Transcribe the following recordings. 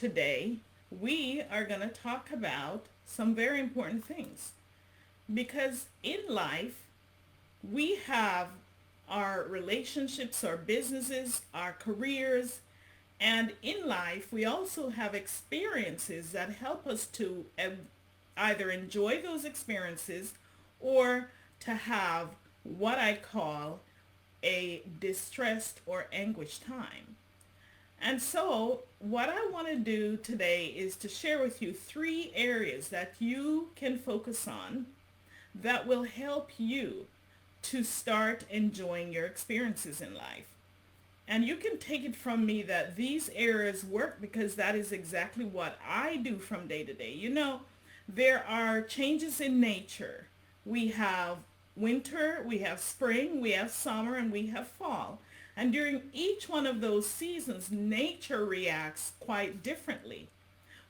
today we are going to talk about some very important things because in life we have our relationships, our businesses, our careers, and in life we also have experiences that help us to either enjoy those experiences or to have what I call a distressed or anguished time. And so, what I want to do today is to share with you three areas that you can focus on that will help you to start enjoying your experiences in life. And you can take it from me that these areas work because that is exactly what I do from day to day. There are changes in nature. We have winter, we have spring, we have summer, and we have fall. And during each one of those seasons, nature reacts quite differently.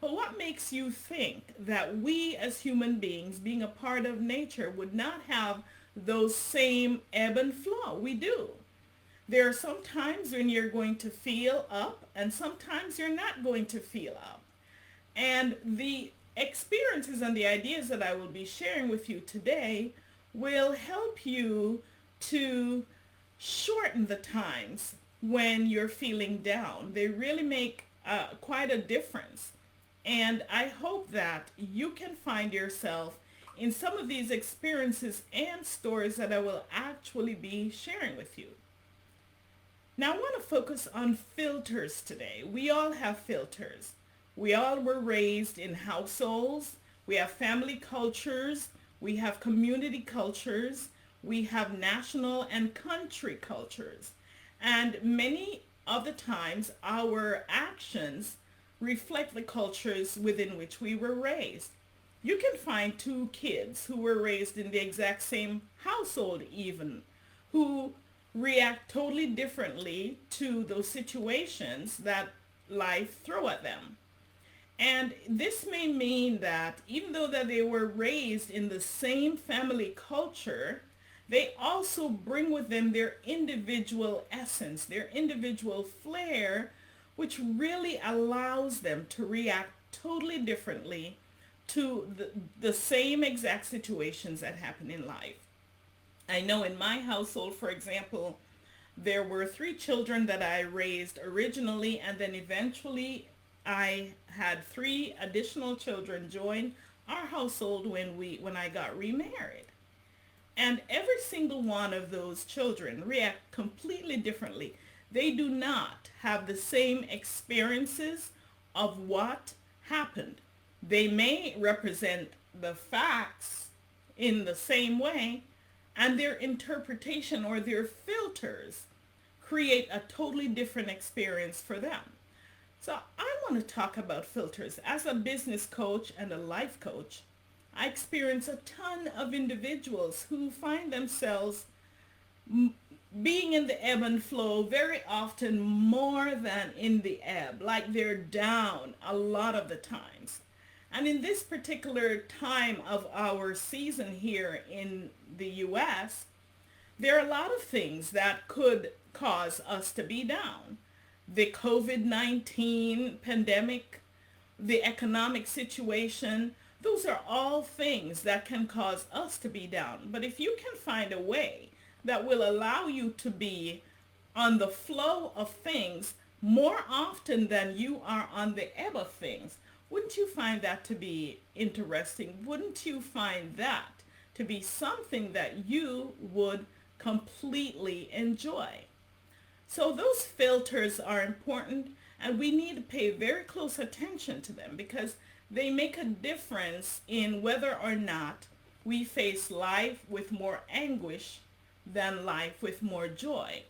But what makes you think that we as human beings, being a part of nature, would not have those same ebb and flow? We do. There are some times when you're going to feel up and sometimes you're not going to feel up. And the experiences and the ideas that I will be sharing with you today will help you to shorten the times when you're feeling down. They really make quite a difference. And I hope that you can find yourself in some of these experiences and stories that I will actually be sharing with you. Now, I want to focus on filters today. We all have filters. We all were raised in households. We have family cultures. We have community cultures. We have national and country cultures. And many of the times, our actions reflect the cultures within which we were raised. You can find two kids who were raised in the exact same household even, who react totally differently to those situations that life throw at them. And this may mean that even though that they were raised in the same family culture, they also bring with them their individual essence, their individual flair, which really allows them to react totally differently to the same exact situations that happen in life. I know in my household, for example, there were three children that I raised originally, and then eventually I had three additional children join our household when I got remarried. And every single one of those children react completely differently. They do not have the same experiences of what happened. They may represent the facts in the same way, and their interpretation or their filters create a totally different experience for them. So I want to talk about filters. As a business coach and a life coach, I experience a ton of individuals who find themselves being in the ebb and flow very often more than in the ebb, like they're down a lot of the times. And in this particular time of our season here in the US, there are a lot of things that could cause us to be down. The COVID-19 pandemic, the economic situation, those are all things that can cause us to be down. But if you can find a way that will allow you to be on the flow of things more often than you are on the ebb of things, wouldn't you find that to be interesting? Wouldn't you find that to be something that you would completely enjoy? So those filters are important, and we need to pay very close attention to them because they make a difference in whether or not we face life with more anguish than life with more joy.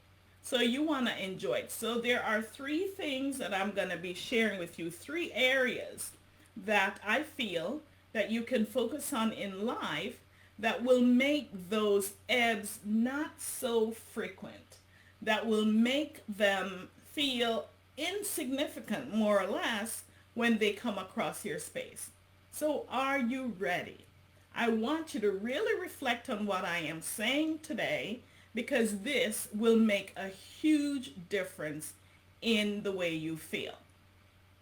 So you want to enjoy it. So there are three things that I'm going to be sharing with you, three areas that I feel that you can focus on in life that will make those ebbs not so frequent, that will make them feel insignificant more or less when they come across your space. So are you ready? I want you to really reflect on what I am saying today because this will make a huge difference in the way you feel.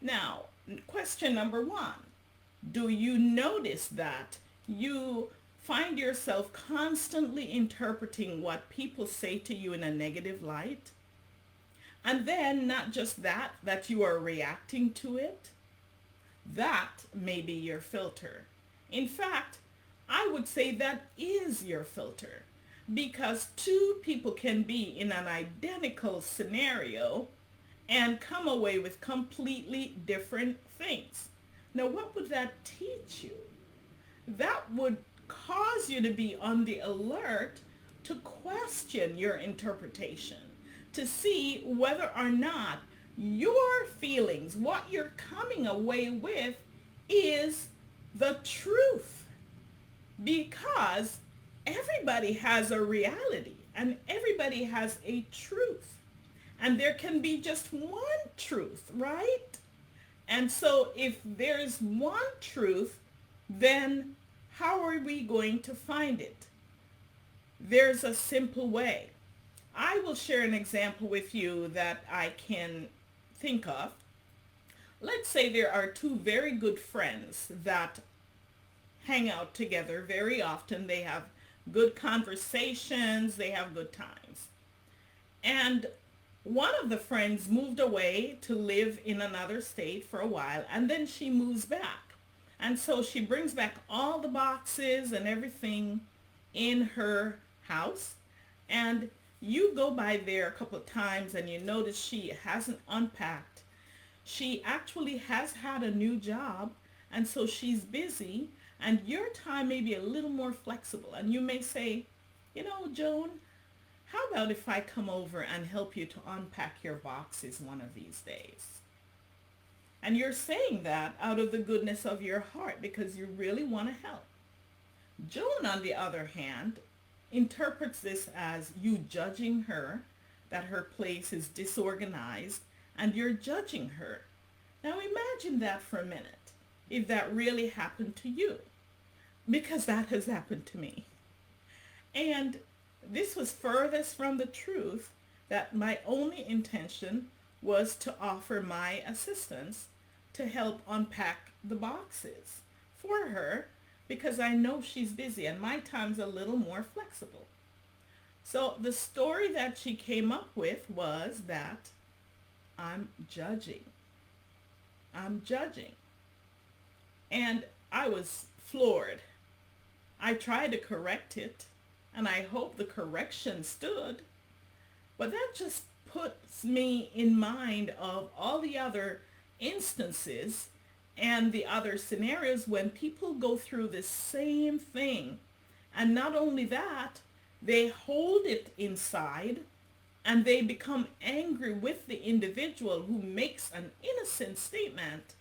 Now, Question number one, do you notice that you find yourself constantly interpreting what people say to you in a negative light? And then not just that, that you are reacting to it? That may be your filter. In fact, I would say that is your filter, because two people can be in an identical scenario and come away with completely different things. Now, what would that teach you? That would cause you to be on the alert to question your interpretation, to see whether or not your feelings, what you're coming away with, is the truth. Because everybody has a reality and everybody has a truth. And there can be just one truth, right? And so if there's one truth, then how are we going to find it? There's a simple way. I will share an example with you that I can think of. Let's say there are two very good friends that hang out together very often. They have good conversations, they have good times. And one of the friends moved away to live in another state for a while, and then she moves back. And so she brings back all the boxes and everything in her house. And you go by there a couple of times and you notice she hasn't unpacked. She actually has had a new job, and so she's busy, and your time may be a little more flexible. And you may say, you know, Joan, how about if I come over and help you to unpack your boxes one of these days? And you're saying that out of the goodness of your heart because you really want to help. Joan, on the other hand, interprets this as you judging her, that her place is disorganized, and you're judging her. Now imagine that for a minute, if that really happened to you, because that has happened to me. And this was furthest from the truth, that my only intention was to offer my assistance to help unpack the boxes for her, because I know she's busy and my time's a little more flexible. So the story that she came up with was that I'm judging. I'm judging. And I was floored. I tried to correct it, and I hope the correction stood. But that just puts me in mind of all the other instances and the other scenarios when people go through the same thing. And not only that, they hold it inside and they become angry with the individual who makes an innocent statement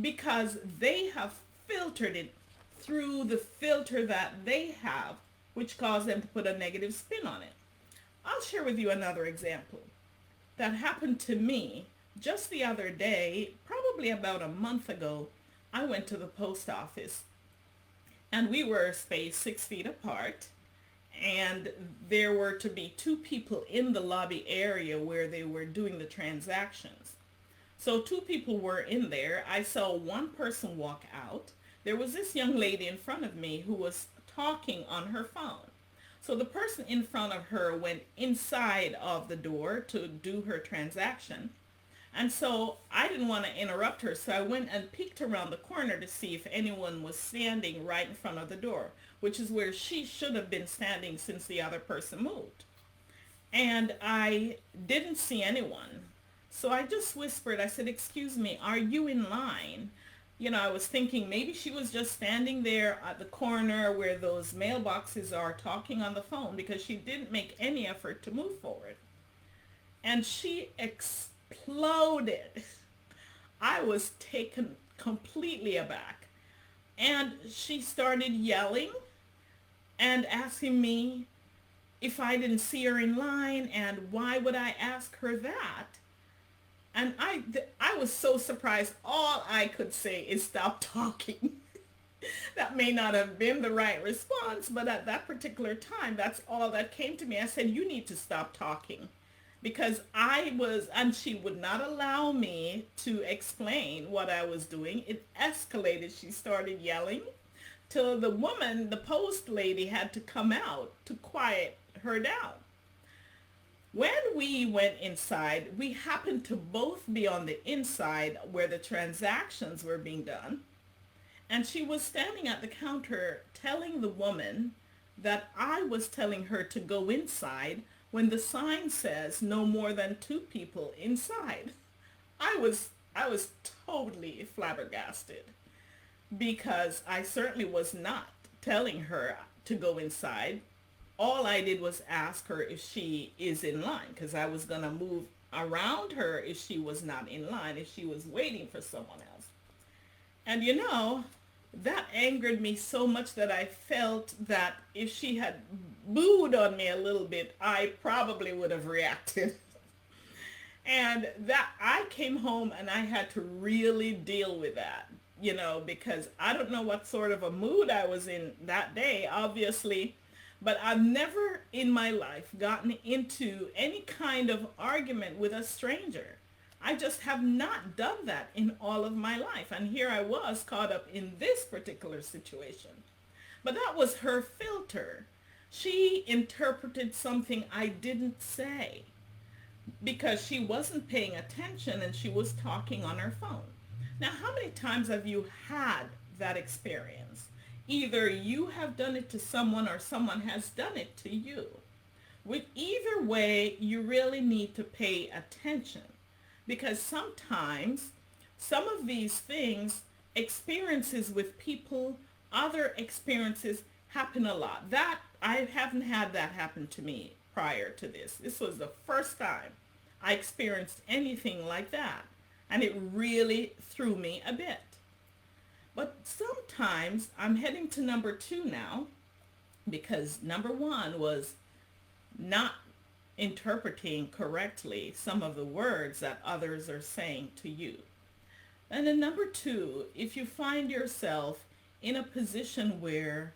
because they have filtered it through the filter that they have, which caused them to put a negative spin on it. I'll share with you another example that happened to me just the other day, probably about a month ago. I went to the post office and we were spaced 6 feet apart, and there were to be two people in the lobby area where they were doing the transactions. So two people were in there. I saw one person walk out. There was this young lady in front of me who was talking on her phone. So the person in front of her went inside of the door to do her transaction. And so I didn't want to interrupt her, so I went and peeked around the corner to see if anyone was standing right in front of the door, which is where she should have been standing since the other person moved. And I didn't see anyone. So I just whispered, I said, "Excuse me, are you in line?" I was thinking maybe she was just standing there at the corner where those mailboxes are talking on the phone, because she didn't make any effort to move forward. And she exploded. I was taken completely aback. And she started yelling and asking me if I didn't see her in line and why would I ask her that. And I was so surprised. All I could say is stop talking. That may not have been the right response, but at that particular time, that's all that came to me. I said, "You need to stop talking." because and she would not allow me to explain what I was doing. It escalated. She started yelling till the post lady had to come out to quiet her down. When we went inside, we happened to both be on the inside where the transactions were being done. And she was standing at the counter telling the woman that I was telling her to go inside when the sign says no more than two people inside. I was totally flabbergasted because I certainly was not telling her to go inside. All I did was ask her if she is in line because I was going to move around her if she was not in line, if she was waiting for someone else. And that angered me so much that I felt that if she had booed on me a little bit, I probably would have reacted. And that I came home and I had to really deal with that, because I don't know what sort of a mood I was in that day, obviously, but I've never in my life gotten into any kind of argument with a stranger. I just have not done that in all of my life. And here I was caught up in this particular situation. But that was her filter. She interpreted something I didn't say because she wasn't paying attention and she was talking on her phone. Now, how many times have you had that experience? Either you have done it to someone or someone has done it to you. With either way, you really need to pay attention because sometimes some of these things, experiences with people, other experiences happen a lot. That I haven't had that happen to me prior to this. This was the first time I experienced anything like that, and it really threw me a bit. But sometimes I'm heading to number 2 now because number 1 was not interpreting correctly some of the words that others are saying to you. And then number 2, if you find yourself in a position where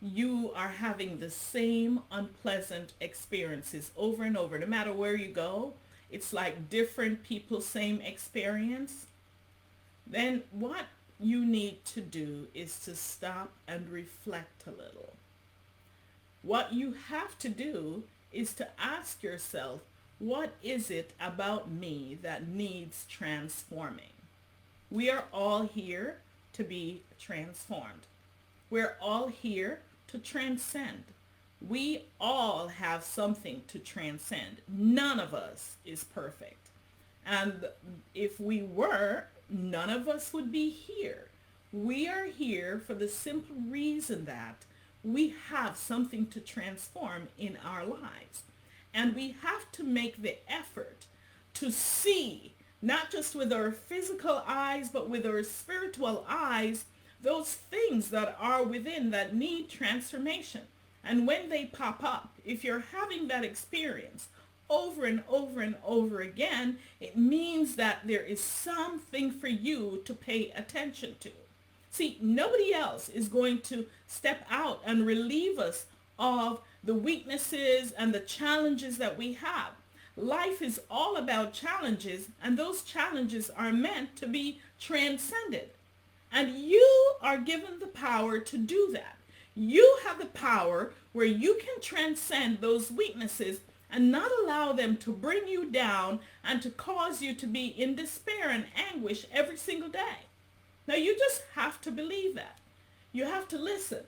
you are having the same unpleasant experiences over and over, no matter where you go, it's like different people, same experience, then what you need to do is to stop and reflect a little. What you have to do is to ask yourself, what is it about me that needs transforming? We are all here to be transformed. We're all here to transcend. We all have something to transcend. None of us is perfect. And if we were, none of us would be here. We are here for the simple reason that we have something to transform in our lives. And we have to make the effort to see, not just with our physical eyes, but with our spiritual eyes, those things that are within that need transformation. And when they pop up, if you're having that experience over and over and over again, it means that there is something for you to pay attention to. See, nobody else is going to step out and relieve us of the weaknesses and the challenges that we have. Life is all about challenges, and those challenges are meant to be transcended. And you are given the power to do that. You have the power where you can transcend those weaknesses and not allow them to bring you down and to cause you to be in despair and anguish every single day. Now, you just have to believe that. You have to listen.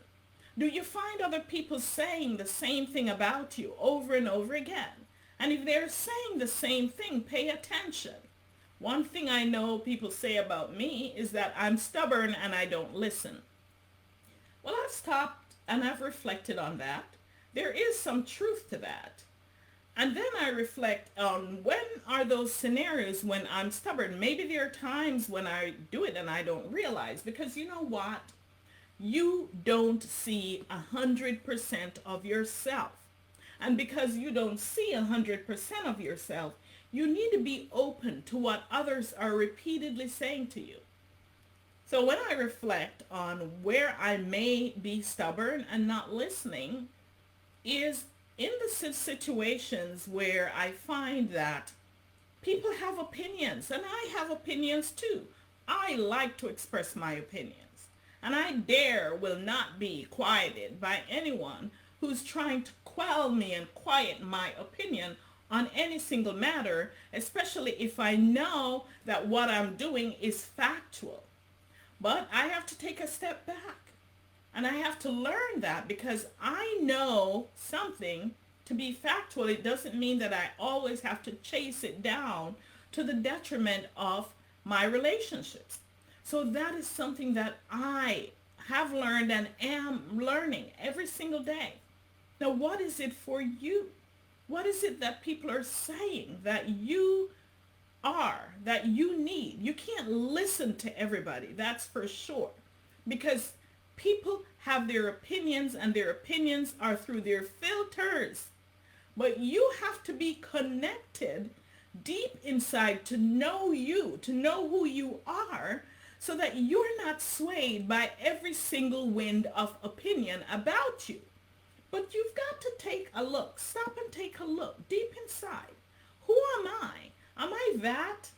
Do you find other people saying the same thing about you over and over again? And if they're saying the same thing, pay attention. One thing I know people say about me is that I'm stubborn and I don't listen. Well, I've stopped and I've reflected on that. There is some truth to that. And then I reflect on when are those scenarios when I'm stubborn. Maybe there are times when I do it and I don't realize, because you know what? You don't see 100% of yourself. And because you don't see 100% of yourself, you need to be open to what others are repeatedly saying to you. So when I reflect on where I may be stubborn and not listening, is in the situations where I find that people have opinions, and I have opinions too. I like to express my opinions, and I will not be quieted by anyone who's trying to quell me and quiet my opinion on any single matter, especially if I know that what I'm doing is factual. But I have to take a step back, and I have to learn that because I know something to be factual. It doesn't mean that I always have to chase it down to the detriment of my relationships. So that is something that I have learned and am learning every single day. Now, what is it for you? What is it that people are saying that you that you need? You can't listen to everybody, that's for sure. Because people have their opinions, and their opinions are through their filters. But you have to be connected deep inside to know you, to know who you are, so that you're not swayed by every single wind of opinion about you. But you've got to take a look. Stop and take a look deep inside. Who am I? Am I that?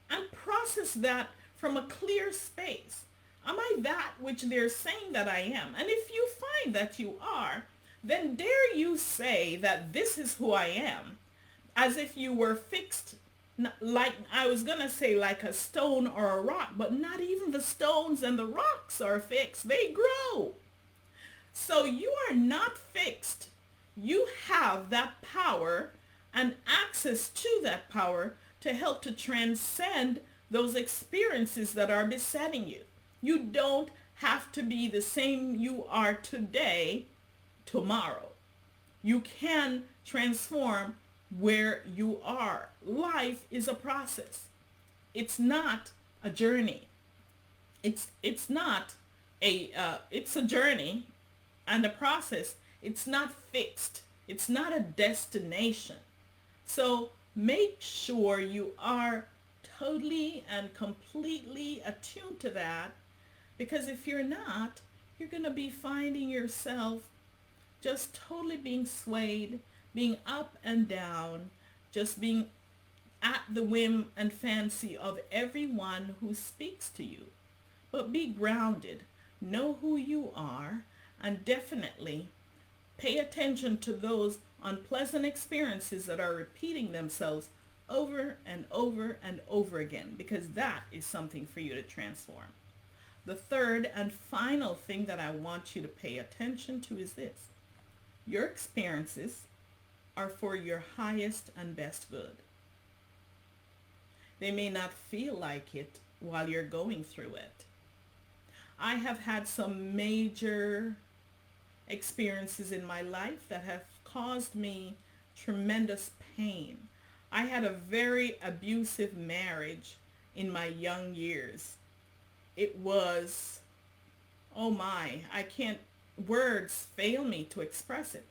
And process that from a clear space. Am I that which they're saying that I am? And if you find that you are, then dare you say that this is who I am, as if you were fixed, like I was going to say like a stone or a rock, but not even the stones and the rocks are fixed. They grow. So you are not fixed. You have that power and access to that power to help to transcend those experiences that are besetting you. You don't have to be the same you are today tomorrow. You can transform where you are. Life is a process. It's not a journey. It's not a it's a journey and a process. It's not fixed. It's not a destination. So make sure you are totally and completely attuned to that, because if you're not, you're going to be finding yourself just totally being swayed, being up and down, just being at the whim and fancy of everyone who speaks to you. But be grounded, know who you are, and definitely pay attention to those unpleasant experiences that are repeating themselves over and over and over again, because that is something for you to transform. The third and final thing that I want you to pay attention to is this. Your experiences are for your highest and best good. They may not feel like it while you're going through it. I have had some major experiences in my life that have caused me tremendous pain. I had a very abusive marriage in my young years. It was, oh my, words fail me to express it.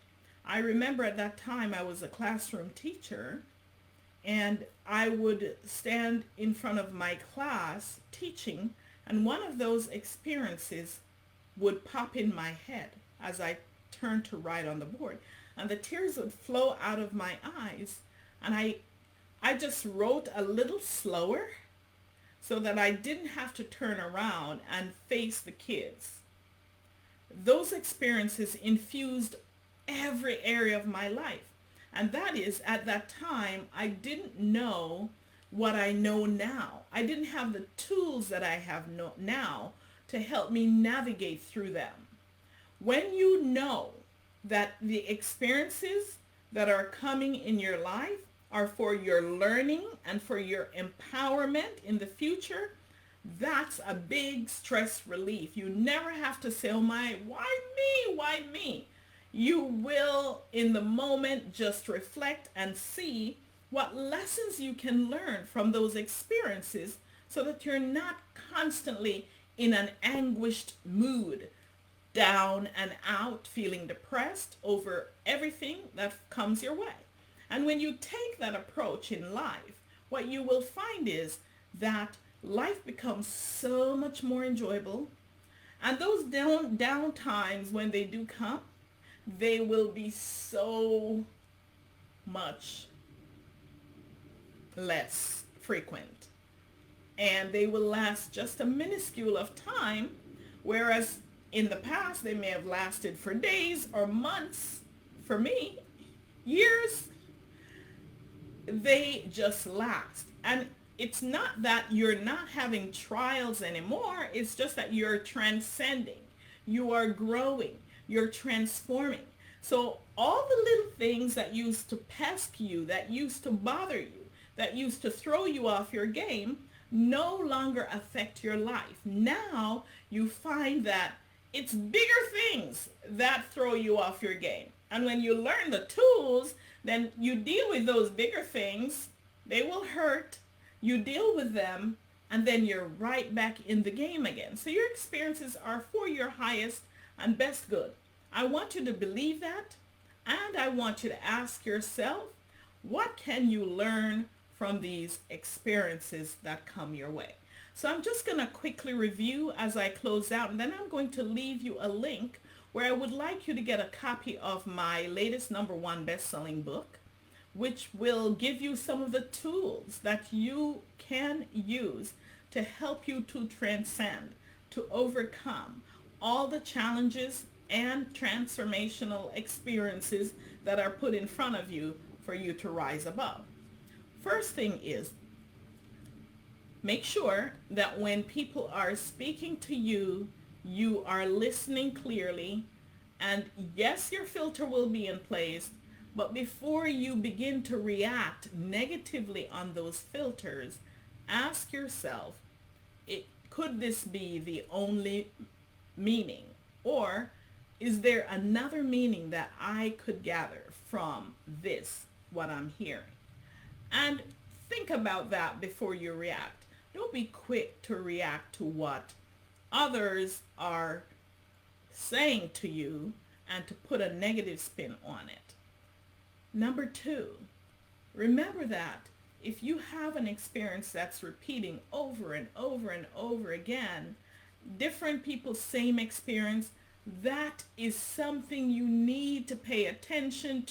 I remember at that time I was a classroom teacher, and I would stand in front of my class teaching, and one of those experiences would pop in my head as I turned to write on the board, and the tears would flow out of my eyes, and I just wrote a little slower so that I didn't have to turn around and face the kids. Those experiences infused every area of my life. And that is, at that time, I didn't know what I know now. I didn't have the tools that I have now to help me navigate through them. When you know that the experiences that are coming in your life are for your learning and for your empowerment in the future, that's a big stress relief. You never have to say, oh my, why me? Why me? You will, in the moment, just reflect and see what lessons you can learn from those experiences so that you're not constantly in an anguished mood, down and out, feeling depressed over everything that comes your way. And when you take that approach in life, what you will find is that life becomes so much more enjoyable. And those down times, when they do come, they will be so much less frequent, and they will last just a minuscule of time, whereas in the past they may have lasted for days or months. For me, years. They just last. And it's not that you're not having trials anymore, it's just that you're transcending, you are growing, you're transforming. So all the little things that used to pest you, that used to bother you, that used to throw you off your game, no longer affect your life. Now you find that it's bigger things that throw you off your game. And when you learn the tools, then you deal with those bigger things. They will hurt. You deal with them, and then you're right back in the game again. So your experiences are for your highest and best good. I want you to believe that, and I want you to ask yourself, what can you learn from these experiences that come your way? So I'm just going to quickly review as I close out, and then I'm going to leave you a link where I would like you to get a copy of my latest #1 best-selling book, which will give you some of the tools that you can use to help you to transcend, to overcome all the challenges and transformational experiences that are put in front of you for you to rise above. First thing is, make sure that when people are speaking to you, you are listening clearly. And yes, your filter will be in place, but before you begin to react negatively on those filters, ask yourself, could this be the only meaning? Or is there another meaning that I could gather from this, what I'm hearing? And think about that before you react. Don't be quick to react to what others are saying to you and to put a negative spin on it. Number 2, remember that if you have an experience that's repeating over and over and over again, different people's same experience, that is something you need to pay attention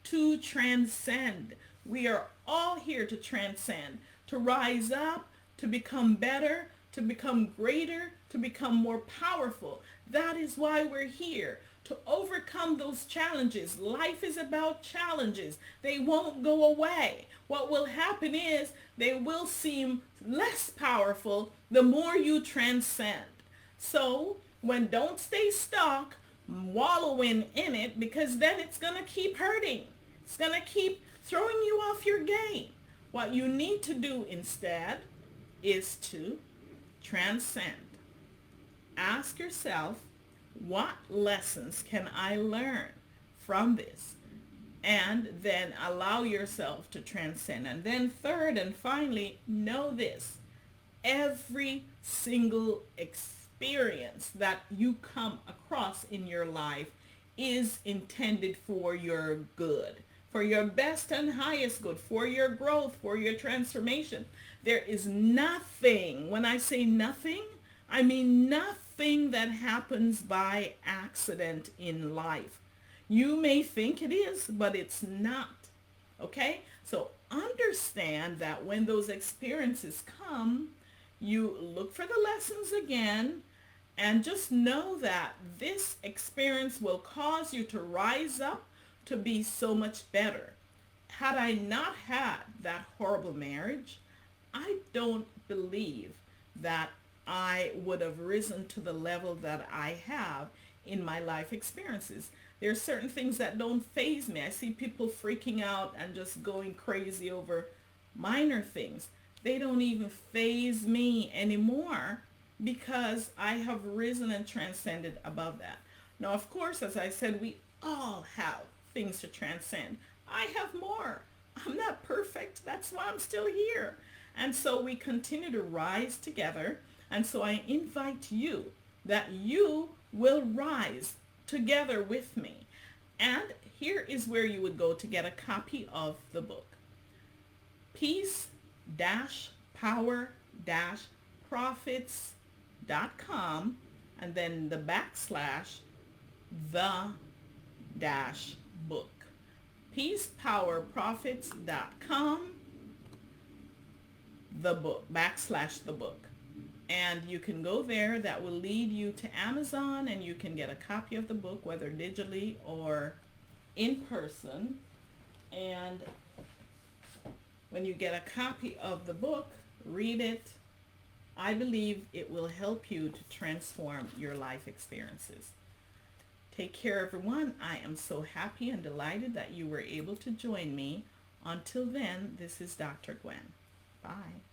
to transcend. We are all here to transcend, to rise up, to become better, to become greater, to become more powerful. That is why we're here, to overcome those challenges. Life is about challenges. They won't go away. What will happen is they will seem less powerful the more you transcend. So don't stay stuck wallowing in it, because then it's going to keep hurting. It's going to keep throwing you off your game. What you need to do instead is to transcend. Ask yourself, what lessons can I learn from this? And then allow yourself to transcend. And then third and finally, know this. Every single experience that you come across in your life is intended for your good, for your best and highest good, for your growth, for your transformation. There is nothing, when I say nothing, I mean nothing that happens by accident in life. You may think it is, but it's not. Okay? So understand that when those experiences come, you look for the lessons again, and just know that this experience will cause you to rise up to be so much better. Had I not had that horrible marriage, I don't believe that I would have risen to the level that I have in my life experiences. There are certain things that don't faze me. I see people freaking out and just going crazy over minor things. They don't even faze me anymore because I have risen and transcended above that. Now, of course, as I said, we all have things to transcend. I have more. I'm not perfect. That's why I'm still here. And so we continue to rise together. And so I invite you that you will rise together with me. And here is where you would go to get a copy of the book. Peace-power-profits.com, and then the / the dash book. peacepowerprofits.com, the book, backslash the book. And you can go there. That will lead you to Amazon, and you can get a copy of the book, whether digitally or in person. And when you get a copy of the book, read it. I believe it will help you to transform your life experiences. Take care, everyone. I am so happy and delighted that you were able to join me. Until then, this is Dr. Gwen. Bye.